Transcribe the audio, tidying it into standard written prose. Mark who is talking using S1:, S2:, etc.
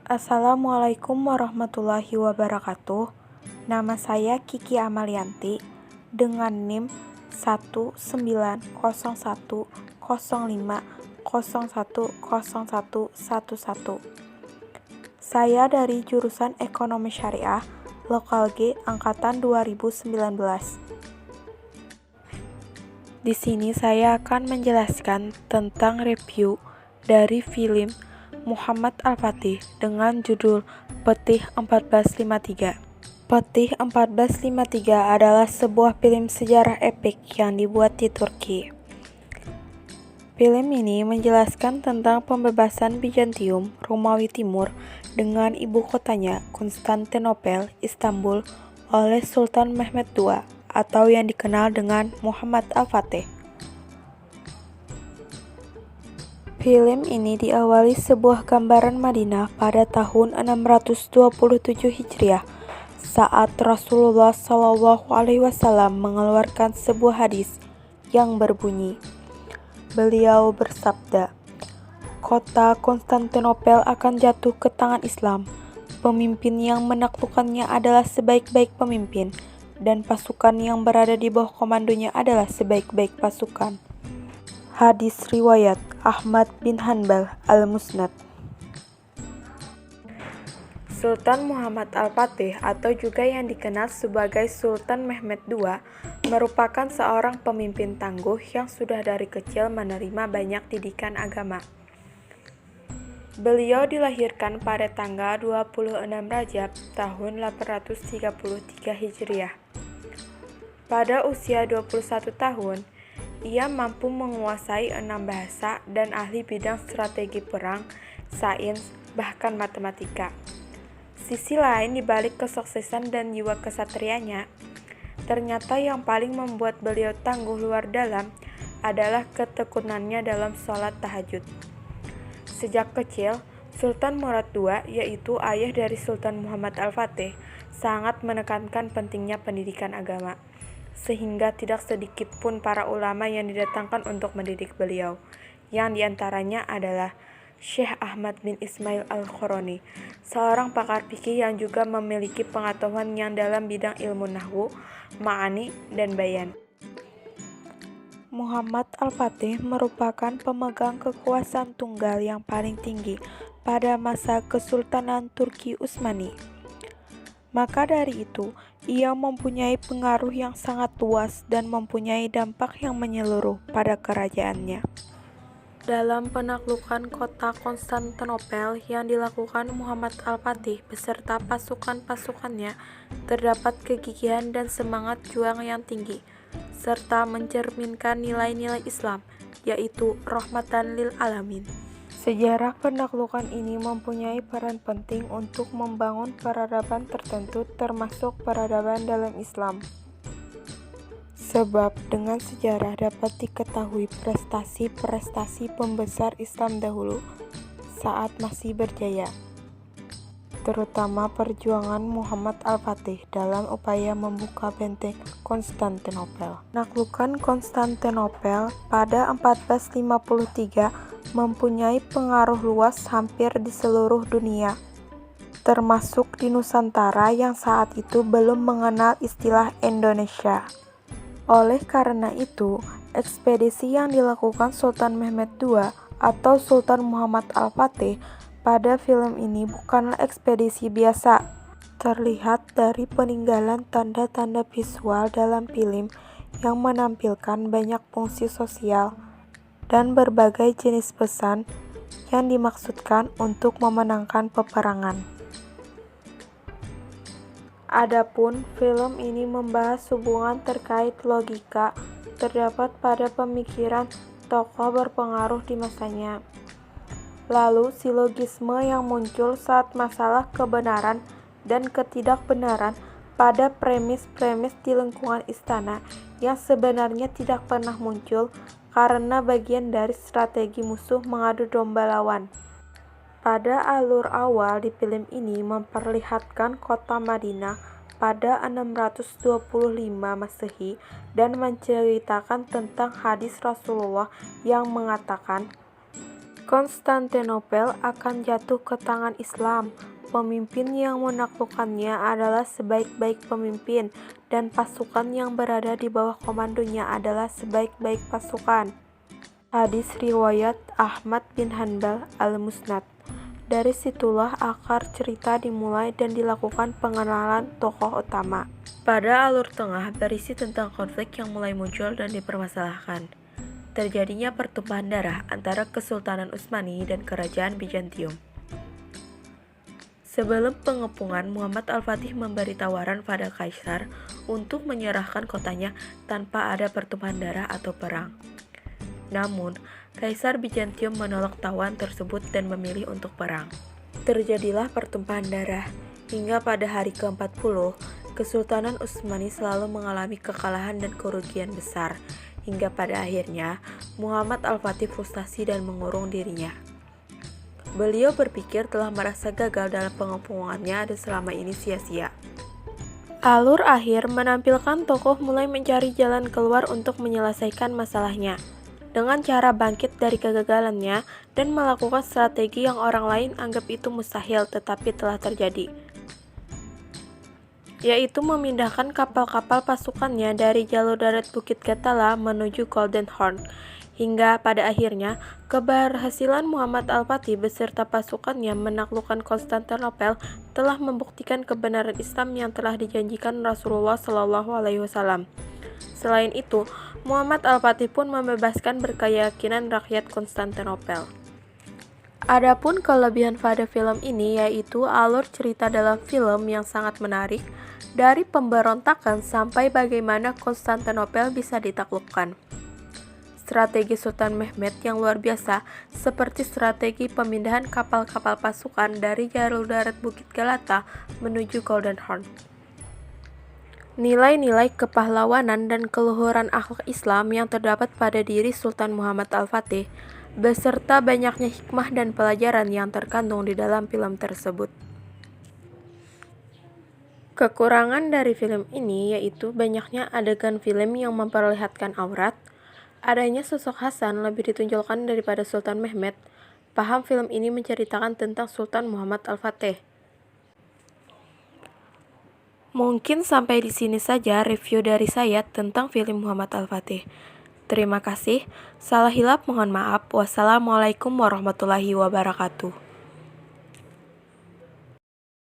S1: Assalamualaikum warahmatullahi wabarakatuh. Nama saya Kiki Amalianti dengan NIM 1910105010111. Saya dari jurusan Ekonomi Syariah, Lokal G angkatan 2019. Di sini saya akan menjelaskan tentang review dari film Muhammad Al-Fatih dengan judul Petih 1453. Petih 1453 adalah sebuah film sejarah epik yang dibuat di Turki. Film ini menjelaskan tentang pembebasan Bizantium Romawi Timur dengan ibu kotanya Konstantinopel, Istanbul oleh Sultan Mehmed II atau yang dikenal dengan Muhammad Al-Fatih. Film ini diawali sebuah gambaran Madinah pada tahun 627 Hijriah saat Rasulullah SAW mengeluarkan sebuah hadis yang berbunyi, beliau bersabda, "Kota Konstantinopel akan jatuh ke tangan Islam. Pemimpin yang menaklukkannya adalah sebaik-baik pemimpin, dan pasukan yang berada di bawah komandonya adalah sebaik-baik pasukan." Hadis riwayat Ahmad bin Hanbal Al-Musnad. Sultan Muhammad Al-Fatih atau juga yang dikenal sebagai Sultan Mehmed II merupakan seorang pemimpin tangguh yang sudah dari kecil menerima banyak didikan agama. Beliau dilahirkan pada tanggal 26 Rajab tahun 833 Hijriah. Pada usia 21 tahun, ia mampu menguasai 6 bahasa dan ahli bidang strategi perang, sains, bahkan matematika. Sisi lain di balik kesuksesan dan jiwa kesatrianya, ternyata yang paling membuat beliau tangguh luar dalam adalah ketekunannya dalam sholat tahajud. Sejak kecil, Sultan Murad II, yaitu ayah dari Sultan Muhammad Al-Fatih, sangat menekankan pentingnya pendidikan agama, sehingga tidak sedikit pun para ulama yang didatangkan untuk mendidik beliau, yang diantaranya adalah Syekh Ahmad bin Ismail Al-Khoroni, seorang pakar fikih yang juga memiliki pengetahuan yang dalam bidang ilmu nahwu, ma'ani, dan bayan. Muhammad Al-Fatih merupakan pemegang kekuasaan tunggal yang paling tinggi pada masa Kesultanan Turki Utsmani. Maka dari itu, ia mempunyai pengaruh yang sangat luas dan mempunyai dampak yang menyeluruh pada kerajaannya. Dalam penaklukan kota Konstantinopel yang dilakukan Muhammad Al-Fatih beserta pasukan-pasukannya, terdapat kegigihan dan semangat juang yang tinggi, serta mencerminkan nilai-nilai Islam, yaitu rahmatan lil alamin. Sejarah penaklukan ini mempunyai peran penting untuk membangun peradaban tertentu termasuk peradaban dalam Islam. Sebab dengan sejarah dapat diketahui prestasi-prestasi pembesar Islam dahulu saat masih berjaya, terutama perjuangan Muhammad Al-Fatih dalam upaya membuka benteng Konstantinopel. Penaklukan Konstantinopel pada 1453 mempunyai pengaruh luas hampir di seluruh dunia, termasuk di Nusantara yang saat itu belum mengenal istilah Indonesia. Oleh karena itu, ekspedisi yang dilakukan Sultan Mehmed II atau Sultan Muhammad Al-Fatih pada film ini bukanlah ekspedisi biasa. Terlihat dari peninggalan tanda-tanda visual dalam film yang menampilkan banyak fungsi sosial dan berbagai jenis pesan yang dimaksudkan untuk memenangkan peperangan. Adapun film ini membahas hubungan terkait logika terdapat pada pemikiran tokoh berpengaruh di masanya. Lalu silogisme yang muncul saat masalah kebenaran dan ketidakbenaran pada premis-premis di lingkungan istana yang sebenarnya tidak pernah muncul karena bagian dari strategi musuh mengadu domba lawan. Pada alur awal di film ini memperlihatkan kota Madinah pada 625 Masehi dan menceritakan tentang hadis Rasulullah yang mengatakan, Konstantinopel akan jatuh ke tangan Islam. Pemimpin yang menaklukkannya adalah sebaik-baik pemimpin, dan pasukan yang berada di bawah komandonya adalah sebaik-baik pasukan. Hadis riwayat Ahmad bin Hanbal Al-Musnad. Dari situlah akar cerita dimulai dan dilakukan pengenalan tokoh utama. Pada alur tengah berisi tentang konflik yang mulai muncul dan dipermasalahkan. Terjadinya pertumpahan darah antara Kesultanan Utsmani dan Kerajaan Bizantium. Sebelum pengepungan, Muhammad Al-Fatih memberi tawaran pada Kaisar untuk menyerahkan kotanya tanpa ada pertumpahan darah atau perang. Namun, Kaisar Bizantium menolak tawaran tersebut dan memilih untuk perang. Terjadilah pertumpahan darah, hingga pada hari ke-40, Kesultanan Utsmani selalu mengalami kekalahan dan kerugian besar, hingga pada akhirnya Muhammad Al-Fatih frustasi dan mengurung dirinya. Beliau berpikir telah merasa gagal dalam pengepungannya dan selama ini sia-sia. Alur akhir menampilkan tokoh mulai mencari jalan keluar untuk menyelesaikan masalahnya, dengan cara bangkit dari kegagalannya dan melakukan strategi yang orang lain anggap itu mustahil tetapi telah terjadi, yaitu memindahkan kapal-kapal pasukannya dari jalur darat Bukit Gatala menuju Golden Horn. Hingga pada akhirnya, keberhasilan Muhammad Al-Fatih beserta pasukannya menaklukkan Konstantinopel telah membuktikan kebenaran Islam yang telah dijanjikan Rasulullah SAW. Selain itu, Muhammad Al-Fatih pun membebaskan berkeyakinan rakyat Konstantinopel. Adapun kelebihan pada film ini yaitu alur cerita dalam film yang sangat menarik, dari pemberontakan sampai bagaimana Konstantinopel bisa ditaklukkan. Strategi Sultan Mehmed yang luar biasa, seperti strategi pemindahan kapal-kapal pasukan dari jalur darat Bukit Galata menuju Golden Horn. Nilai-nilai kepahlawanan dan keluhuran akhlak Islam yang terdapat pada diri Sultan Muhammad Al-Fatih, beserta banyaknya hikmah dan pelajaran yang terkandung di dalam film tersebut. Kekurangan dari film ini yaitu banyaknya adegan film yang memperlihatkan aurat, adanya sosok Hasan lebih ditunjukkan daripada Sultan Mehmed. Paham film ini menceritakan tentang Sultan Muhammad Al-Fatih. Mungkin sampai di sini saja review dari saya tentang film Muhammad Al-Fatih. Terima kasih. Salah hilap mohon maaf. Wassalamualaikum warahmatullahi wabarakatuh.